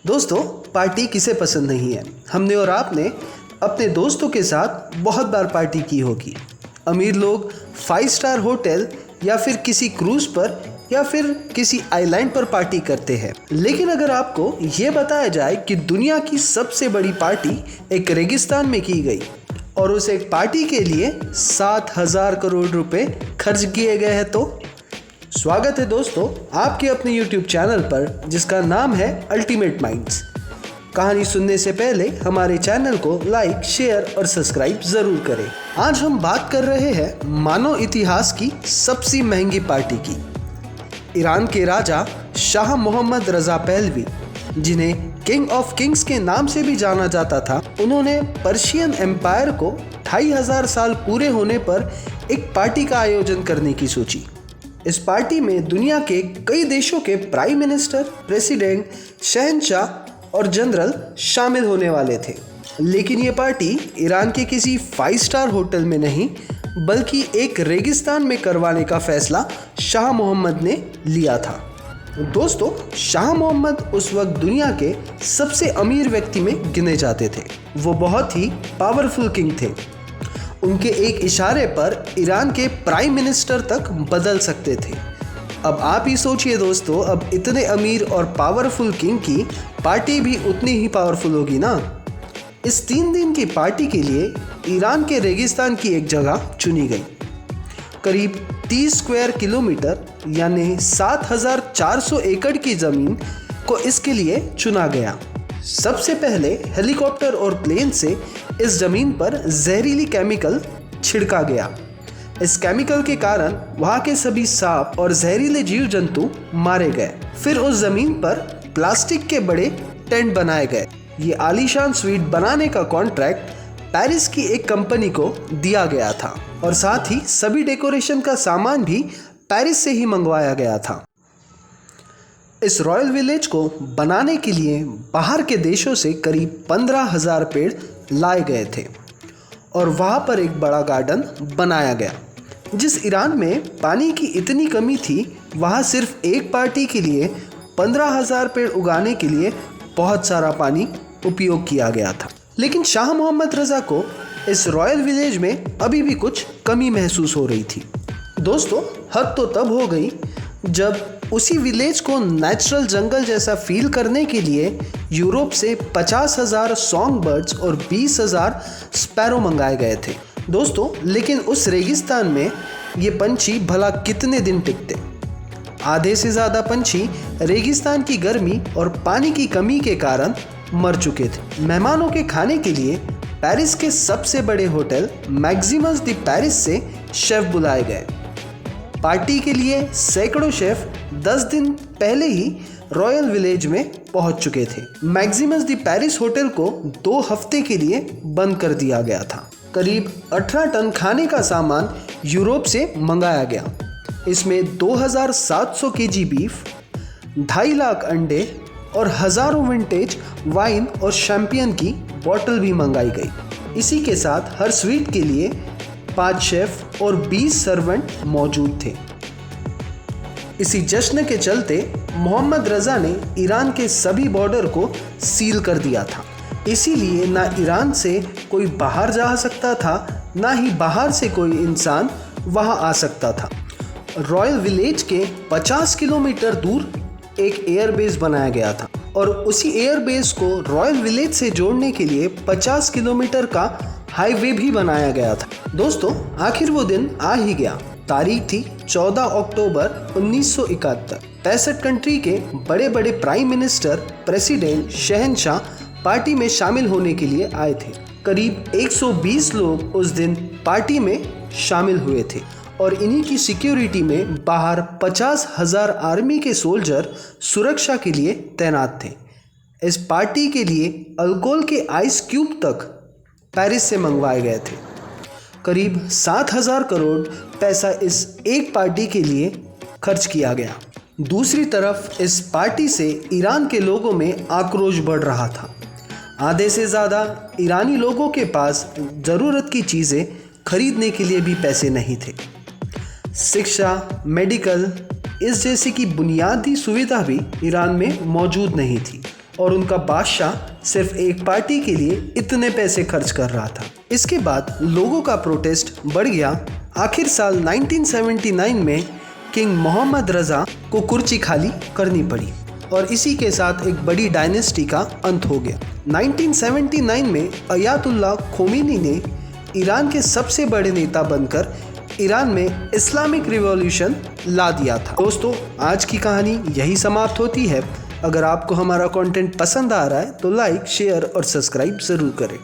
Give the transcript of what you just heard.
दोस्तों, पार्टी किसे पसंद नहीं है। हमने और आपने अपने दोस्तों के साथ बहुत बार पार्टी की होगी। अमीर लोग 5 स्टार होटल या फिर किसी क्रूज पर या फिर किसी आइलैंड पर पार्टी करते हैं। लेकिन अगर आपको ये बताया जाए कि दुनिया की सबसे बड़ी पार्टी एक रेगिस्तान में की गई और उस एक पार्टी के लिए 7,000 करोड़ रुपए खर्च किए गए हैं, तो स्वागत है दोस्तों आपके अपने YouTube चैनल पर जिसका नाम है अल्टीमेट माइंड्स। कहानी सुनने से पहले हमारे चैनल को लाइक, शेयर और सब्सक्राइब जरूर करें। आज हम बात कर रहे हैं मानव इतिहास की सबसे महंगी पार्टी की। ईरान के राजा शाह मोहम्मद रजा पहलवी, जिन्हें किंग ऑफ किंग्स के नाम से भी जाना जाता था, उन्होंने पर्शियन एम्पायर को 2500 साल पूरे होने पर एक पार्टी का आयोजन करने की सोची। इस पार्टी में दुनिया के कई देशों के प्राइम मिनिस्टर, प्रेसिडेंट, शहंशाह और जनरल शामिल होने वाले थे। लेकिन ये पार्टी ईरान के किसी 5 स्टार होटल में नहीं बल्कि एक रेगिस्तान में करवाने का फैसला शाह मोहम्मद ने लिया था। दोस्तों, शाह मोहम्मद उस वक्त दुनिया के सबसे अमीर व्यक्ति में गिने जाते थे। वो बहुत ही पावरफुल किंग थे। उनके एक इशारे पर ईरान के प्राइम मिनिस्टर तक बदल सकते थे। अब आप ही सोचिए दोस्तों, अब इतने अमीर और पावरफुल किंग की पार्टी भी उतनी ही पावरफुल होगी ना। इस 3 दिन की पार्टी के लिए ईरान के रेगिस्तान की एक जगह चुनी गई। करीब 30 स्क्वायर किलोमीटर यानी 7,400 एकड़ की ज़मीन को इसके लिए चुना गया। सबसे पहले हेलीकॉप्टर और प्लेन से इस ज़मीन पर जहरीली केमिकल छिड़का गया। इस केमिकल के कारण वहाँ के सभी सांप और जहरीले जीव जंतु मारे गए। फिर उस ज़मीन पर प्लास्टिक के बड़े टेंट बनाए गए। ये आलीशान स्वीट बनाने का कॉन्ट्रैक्ट पेरिस की एक कंपनी को दिया गया था और साथ ही सभी डेकोरेशन का सामान भी पेरिस से ही मंगवाया गया था। इस रॉयल विलेज को बनाने के लिए बाहर के देशों से करीब 15,000 पेड़ लाए गए थे और वहाँ पर एक बड़ा गार्डन बनाया गया। जिस ईरान में पानी की इतनी कमी थी, वहाँ सिर्फ एक पार्टी के लिए 15,000 पेड़ उगाने के लिए बहुत सारा पानी उपयोग किया गया था। लेकिन शाह मोहम्मद रजा को इस रॉयल विलेज में अभी भी कुछ कमी महसूस हो रही थी। दोस्तों, हद तो तब हो गई जब उसी विलेज को नेचुरल जंगल जैसा फील करने के लिए यूरोप से 50,000 सॉन्ग बर्ड्स और 20,000 स्पैरो मंगाए गए थे। दोस्तों, लेकिन उस रेगिस्तान में ये पंछी भला कितने दिन टिकते। आधे से ज़्यादा पंछी रेगिस्तान की गर्मी और पानी की कमी के कारण मर चुके थे। मेहमानों के खाने के लिए पेरिस के सबसे बड़े होटल मैक्सिमस द पेरिस से शेफ बुलाए गए। पार्टी के लिए सैकड़ों शेफ 10 दिन पहले ही रॉयल विलेज में पहुंच चुके थे। मैक्सिमस द पेरिस होटल को 2 हफ्ते के लिए बंद कर दिया गया था। करीब 18 टन खाने का सामान यूरोप से मंगाया गया। इसमें 2,700 केजी बीफ, 2.5 लाख अंडे और हज़ारों विंटेज वाइन और शैंपियन की बोतल भी मंगाई गई। इसी के साथ हर स्वीट के लिए 5 शेफ और 20 सर्वेंट मौजूद थे। इसी जश्न के चलते मोहम्मद रजा ने ईरान के सभी बॉर्डर को सील कर दिया था। इसीलिए ना ईरान से कोई बाहर जा सकता था, ना ही बाहर से कोई इंसान वहां आ सकता था। रॉयल विलेज के 50 किलोमीटर दूर एक एयरबेस बनाया गया था और उसी एयरबेस को रॉयल विलेज से जोड़ने के लिए 50 किलोमीटर का हाईवे भी बनाया गया था। दोस्तों, आखिर वो दिन आ ही गया। तारीख थी 14 अक्टूबर 1971। 65 कंट्री के बड़े बड़े प्राइम मिनिस्टर, प्रेसिडेंट, शहंशाह पार्टी में शामिल होने के लिए आए थे। करीब 120 लोग उस दिन पार्टी में शामिल हुए थे और इन्हीं की सिक्योरिटी में बाहर 50,000 आर्मी के सोल्जर सुरक्षा के लिए तैनात थे। इस पार्टी के लिए अल्कोहल के आइस क्यूब तक पेरिस से मंगवाए गए थे। करीब 7,000 करोड़ पैसा इस एक पार्टी के लिए खर्च किया गया। दूसरी तरफ इस पार्टी से ईरान के लोगों में आक्रोश बढ़ रहा था। आधे से ज़्यादा ईरानी लोगों के पास ज़रूरत की चीज़ें खरीदने के लिए भी पैसे नहीं थे। शिक्षा, मेडिकल, इस जैसी की बुनियादी सुविधा भी ईरान में मौजूद नहीं थी और उनका बादशाह सिर्फ एक पार्टी के लिए इतने पैसे खर्च कर रहा था। इसके बाद लोगों का प्रोटेस्ट बढ़ गया। आखिर साल 1979 में किंग मोहम्मद रज़ा को कुर्सी खाली करनी पड़ी और इसी के साथ एक बड़ी डायनेस्टी का अंत हो गया। 1979 में अयातुल्ला खोमेनी ने ईरान के सबसे बड़े नेता बनकर ईरान में इस्लामिक रिवॉल्यूशन ला दिया था। दोस्तों, आज की कहानी यही समाप्त होती है। अगर आपको हमारा कंटेंट पसंद आ रहा है तो लाइक, शेयर और सब्सक्राइब ज़रूर करें।